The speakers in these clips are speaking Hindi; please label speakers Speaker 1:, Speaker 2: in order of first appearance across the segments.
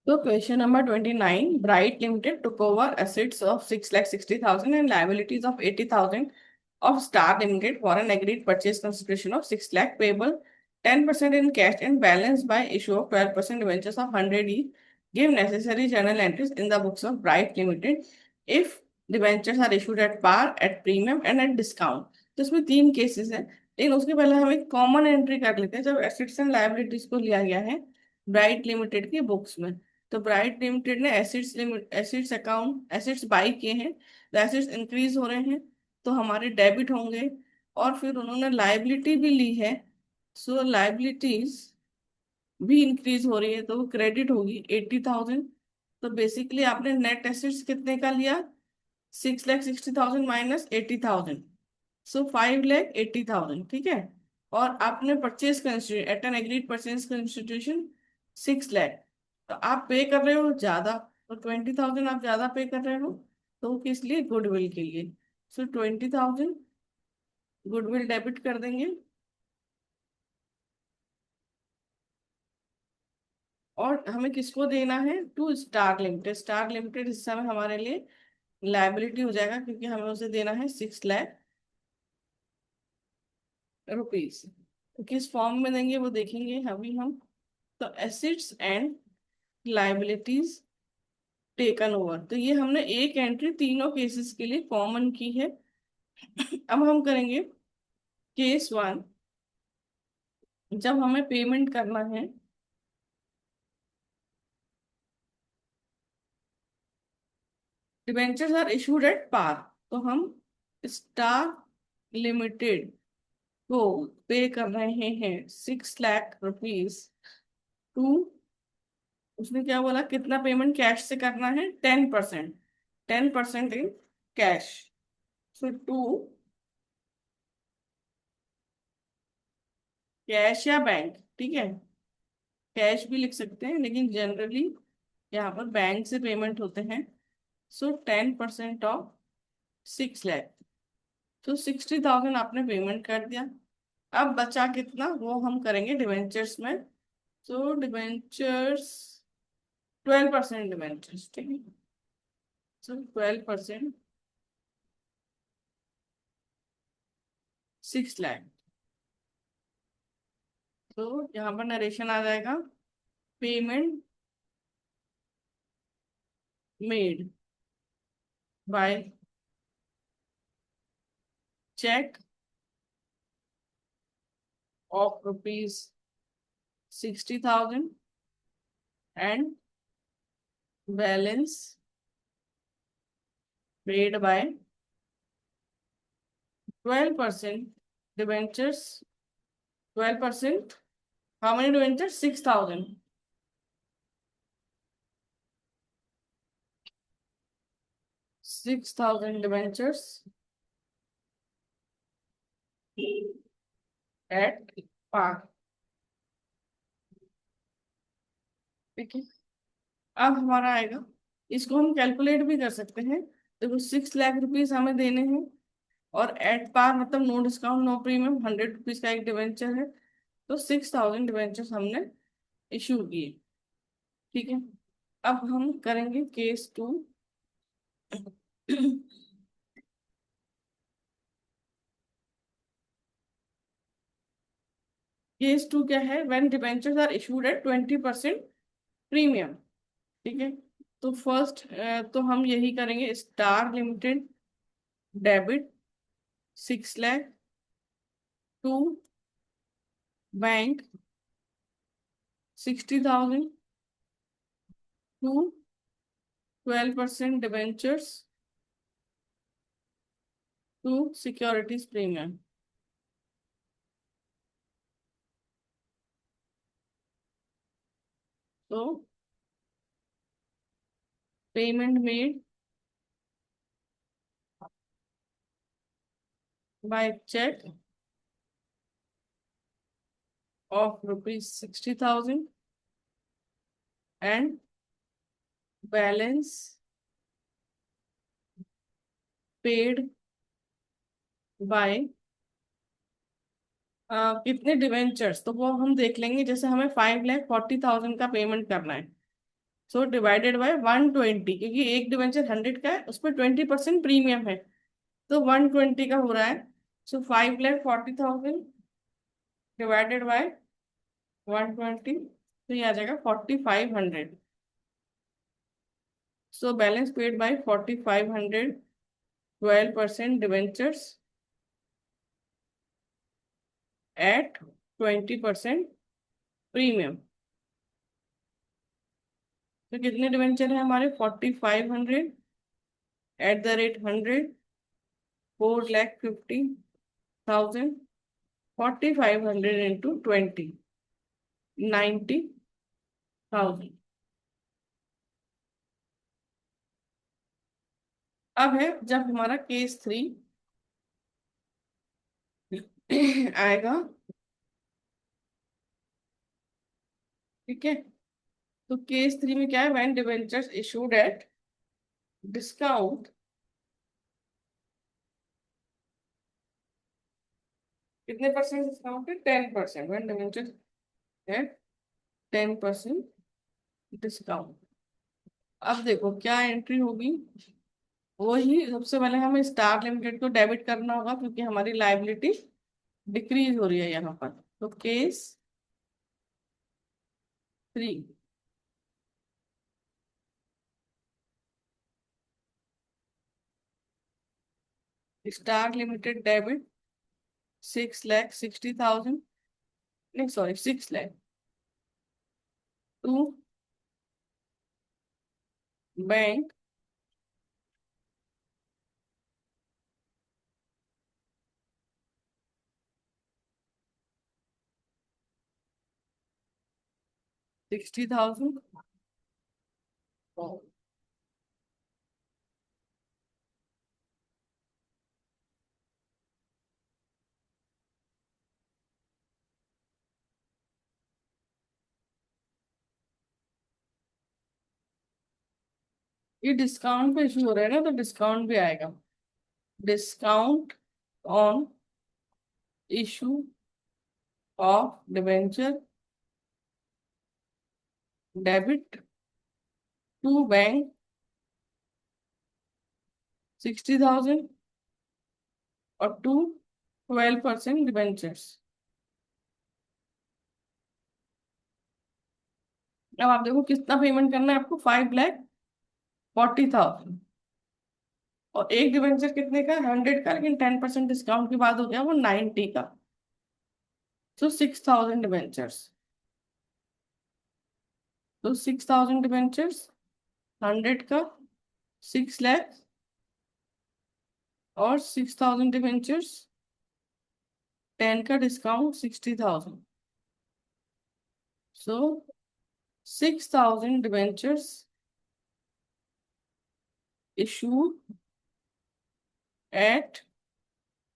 Speaker 1: तो question number 29, bright limited took over assets of 6,60,000 and liabilities of 80,000 of Star Limited for an agreed purchase consideration of 6 lakh payable 10% in cash and balance by issue of 12% debentures of 100 each. Give necessary journal entries in the books of Bright Limited if debentures are issued at par, at premium and at discount. तो इसमें तीन केसेस हैं, लेकिन उसके पहले हम एक कॉमन एंट्री कर लेते हैं जब एसेट्स एंड लायबिलिटीज को लिया गया है ब्राइट लिमिटेड की बुक्स में। तो ब्राइट लिमिटेड ने एसेट्स अकाउंट एसेट्स बाई किए हैं, तो एसेट्स इंक्रीज हो रहे हैं तो हमारे डेबिट होंगे। और फिर उन्होंने लाइबिलिटी भी ली है, सो लाइबिलिटीज भी इंक्रीज हो रही है तो वो क्रेडिट होगी 80,000। तो बेसिकली आपने नेट एसेट्स कितने का लिया, 6,60,000 माइनस 80,000, सो 5,80,000, ठीक है। और आपने purchase constitution at an agreed purchase constitution 6 lakh, तो आप पे कर रहे हो ज्यादा, तो 20,000 आप ज्यादा पे कर रहे हो, तो किस लिए, गुडविल के लिए। सो 20,000 गुडविल डेबिट कर देंगे। और हमें किसको देना है, to Star Limited. Star Limited इस समय हमारे लिए लायबिलिटी हो जाएगा क्योंकि हमें उसे देना है 6 लाख रुपीज। तो किस फॉर्म में देंगे वो देखेंगे अभी हम। तो assets and liabilities taken over, तो ये हमने एक एंट्री तीनों केसेस के लिए कॉमन की है। अब हम करेंगे केस 1, जब हमें पेमेंट करना है। Debentures are issued at par, तो हम स्टार लिमिटेड को पे कर रहे हैं 6 लाख रुपीज टू, उसने क्या बोला कितना पेमेंट कैश से करना है, 10%, 10% in cash. So to cash या बैंक, ठीक है, कैश भी लिख सकते हैं लेकिन जनरली यहाँ पर बैंक से पेमेंट होते हैं। सो 10% ऑफ 6 लाख, तो 60,000 आपने पेमेंट कर दिया। अब बचा कितना वो हम करेंगे डिवेंचर्स में। तो डिवेंचर्स 12% डिवेंचर्स, ठीक है। सो 12%, 6 लाख। तो यहाँ पर नरेशन आ जाएगा, payment made by cheque of rupees 60,000 and balance paid by 12% debentures. 12%, how many debentures, 6,000, 6,000 debentures at par, ठीक है। अब हमारा आएगा, इसको हम कैलकुलेट भी कर सकते हैं। देखो 6 लाख रुपीज हमें देने हैं और एट पार मतलब no discount no premium 100 rupees का एक डिवेंचर है, तो 6,000 डिवेंचर्स हमने इशू किए, ठीक है। अब हम करेंगे केस 2। केस 2 क्या है, when debentures are issued at 20% premium, ठीक है। तो फर्स्ट तो हम यही करेंगे, star limited debit 6 lakh to bank 60,000 to 12% debentures to securities premium. तो payment made by cheque of rupees 60,000 and balance paid by कितने डिवेंचर्स, तो वो हम देख लेंगे। जैसे हमें 5,40,000 का पेमेंट करना है, सो डिवाइडेड बाय 120, क्योंकि एक डिवेंचर 100 का है, उस पर 20% प्रीमियम है, तो 120 का हो रहा है। सो 5,40,000 डिवाइडेड बाय 120, तो ये आ जाएगा 4,500। So balance paid by 4,500, 12% debentures at 20% premium. तो कितने डिवेंचर है हमारे? 4,500 एट द रेट 100, 4,50,000, 4,500 इंटू 20, 90,000। अब है जब हमारा केस 3 आएगा, ठीक है। तो केस 3 में क्या है? When debentures issued at discount, कितने परसेंट डिस्काउंट है? 10%। When debentures at 10% discount. अब देखो क्या एंट्री होगी। वही सबसे पहले हमें स्टार लिमिटेड को डेबिट करना होगा, क्योंकि हमारी लाइबिलिटी डिक्रीज हो रही है यहाँ पर। तो केस 3, स्टार लिमिटेड डेबिट 6,60,000, नहीं सॉरी 6 लाख टू बैंक 60,000। ये डिस्काउंट पे इशू हो रहा है ना, तो डिस्काउंट भी आएगा। Discount on issue of debenture debit to bank 60,000 और टू 12% डिवेंचर्स। अब आप देखो कितना पेमेंट करना है आपको? 5,40,000। और एक डिवेंचर कितने का? 100 का, लेकिन 10% डिस्काउंट के बाद हो गया वो 90 का। तो 6,000 डिवेंचर्स। तो 6,000 डिवेंचर्स 100 का 6 लाख, और 6,000 डिवेंचर्स 10 का discount 60,000। So 6,000 debentures issued at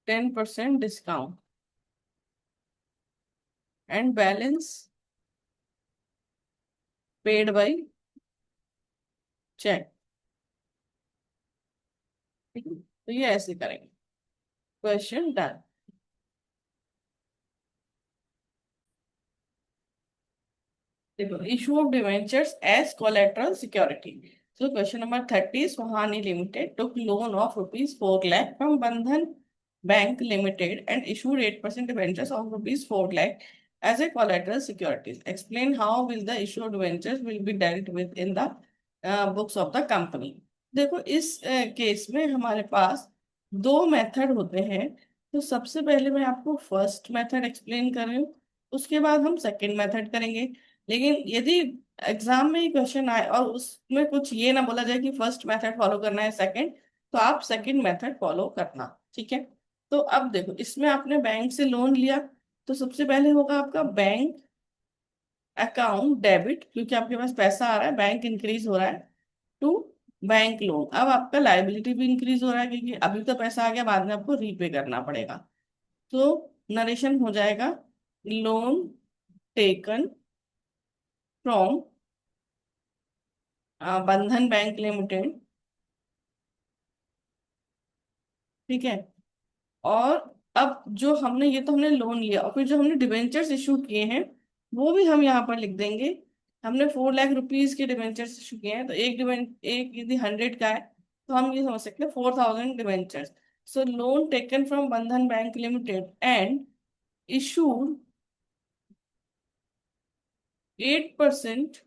Speaker 1: 10% discount and balance paid by check। ठीक है, तो ये ऐसे करेंगे। Question done. देखो, issue of debentures as collateral security. So question number 30 is Sohani Limited took loan of rupees 4 lakh from Bandhan Bank Limited and issued 8% debentures of rupees 4 lakh as a collateral securities. Explain how will the issued debentures will be dealt with in the books of the company। देखो इस केस में हमारे पास दो मेथड होते हैं। तो सबसे पहले मैं आपको फर्स्ट मेथड एक्सप्लेन कर रही हूँ, उसके बाद हम सेकंड मेथड करेंगे। लेकिन यदि एग्जाम में ही क्वेश्चन आए और उसमें कुछ ये ना बोला जाए कि फर्स्ट मेथड फॉलो करना है सेकंड, तो आप सेकंड मेथड फॉलो करना, ठीक है। तो अब देखो, इसमें आपने बैंक से लोन लिया, तो सबसे पहले होगा आपका बैंक अकाउंट डेबिट, क्योंकि आपके पास पैसा आ रहा है, बैंक इंक्रीज हो रहा है, टू बैंक लोन। अब आपका लाइबिलिटी भी इंक्रीज हो रहा है, क्योंकि अभी तो पैसा आ गया, बाद में आपको रीपे करना पड़ेगा। तो नरेशन हो जाएगा loan taken from Bandhan bank limited, ठीक है। और अब जो हमने, ये तो हमने लोन लिया, और फिर जो हमने डिबेंचर्स इशू किए हैं वो भी हम यहाँ पर लिख देंगे। हमने 4 लाख रुपीज के डिवेंचर्स इशू किए हैं, तो एक यदि 100 का है तो हम ये समझ सकते हैं 4,000 debentures. So loan taken from Bandhan bank limited and issued 8%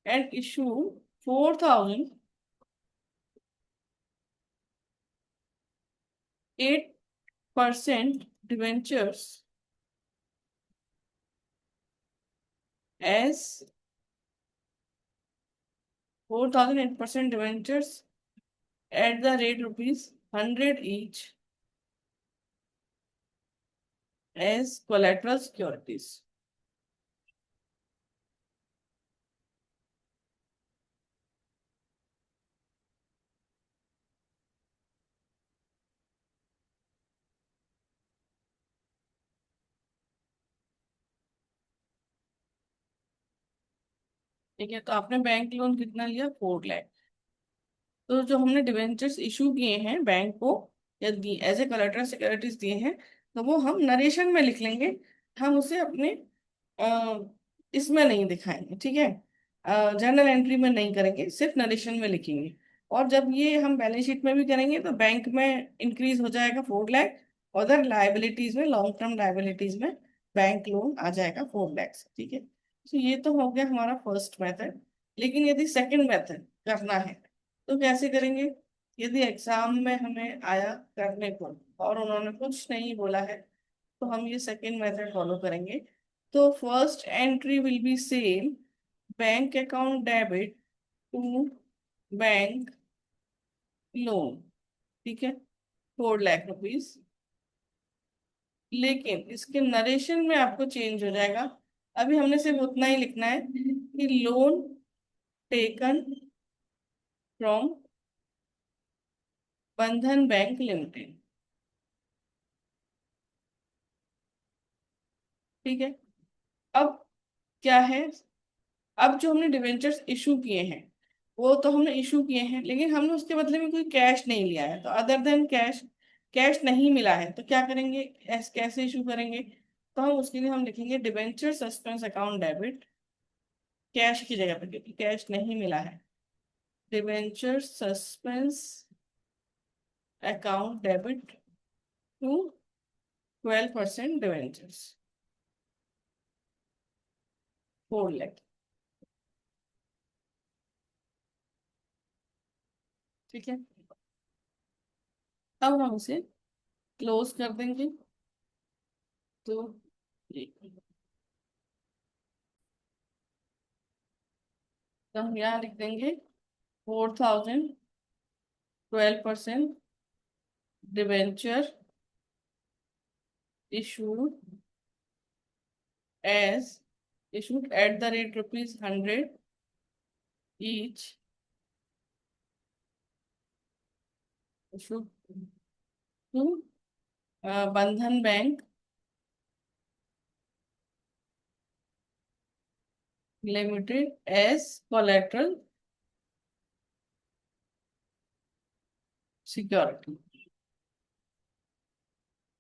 Speaker 1: and issued 4,008% debentures as 4,008% debentures at the rate rupees 100 each as collateral securities. ठीक है, तो आपने बैंक लोन कितना लिया? 4 लाख. तो जो हमने डिवेंचर्स इशू किए हैं बैंक को या एज ए कोलेटरल सिक्योरिटीज दिए हैं, तो वो हम नरेशन में लिख लेंगे. हम उसे अपने इसमें नहीं दिखाएंगे, ठीक है. जर्नल एंट्री में नहीं करेंगे, सिर्फ नरेशन में लिखेंगे. और जब ये हम बैलेंस शीट में भी करेंगे तो बैंक में इंक्रीज हो जाएगा 4 लाख. अदर लाइबिलिटीज में, लॉन्ग टर्म लाइबिलिटीज में बैंक लोन आ जाएगा 4 लाख से. ठीक है, तो ये तो हो गया हमारा फर्स्ट मेथड. लेकिन यदि सेकंड मेथड करना है तो कैसे करेंगे? यदि एग्जाम में हमें आया करने को और उन्होंने कुछ नहीं बोला है, तो हम ये सेकेंड मेथड फॉलो करेंगे. तो first entry will be same, bank account debit to bank loan. ठीक है, 4 लाख रुपीज. लेकिन इसके नरेशन में आपको चेंज हो जाएगा. अभी हमने सिर्फ उतना ही लिखना है कि loan taken from Bandhan bank limited. ठीक है, अब क्या है? अब जो हमने डिवेंचर्स इशू किए हैं वो तो हमने इशू किए हैं, लेकिन हमने उसके बदले में कोई कैश नहीं लिया है. तो अदर देन कैश, कैश नहीं मिला है तो क्या करेंगे? कैसे इशू करेंगे? तो हम उसके लिए हम लिखेंगे debenture suspense account debit, cash की जगह पर, क्योंकि कैश नहीं मिला है. Debenture suspense account debit to 12% debentures, 4 lakh. ठीक है, अब हम उसे क्लोज कर देंगे. तो तो हम यहाँ लिख देंगे 4,000 12% debenture issued as issued at the rate rupees 100 each, issued to Bandhan Bank Limited as collateral security.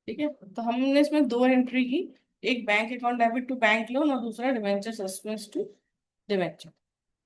Speaker 1: ठीक है, तो हमने इसमें दो एंट्री की, एक bank account debit to bank loan और दूसरा डिवेंचर सस्पेंस टू डिवेंचर.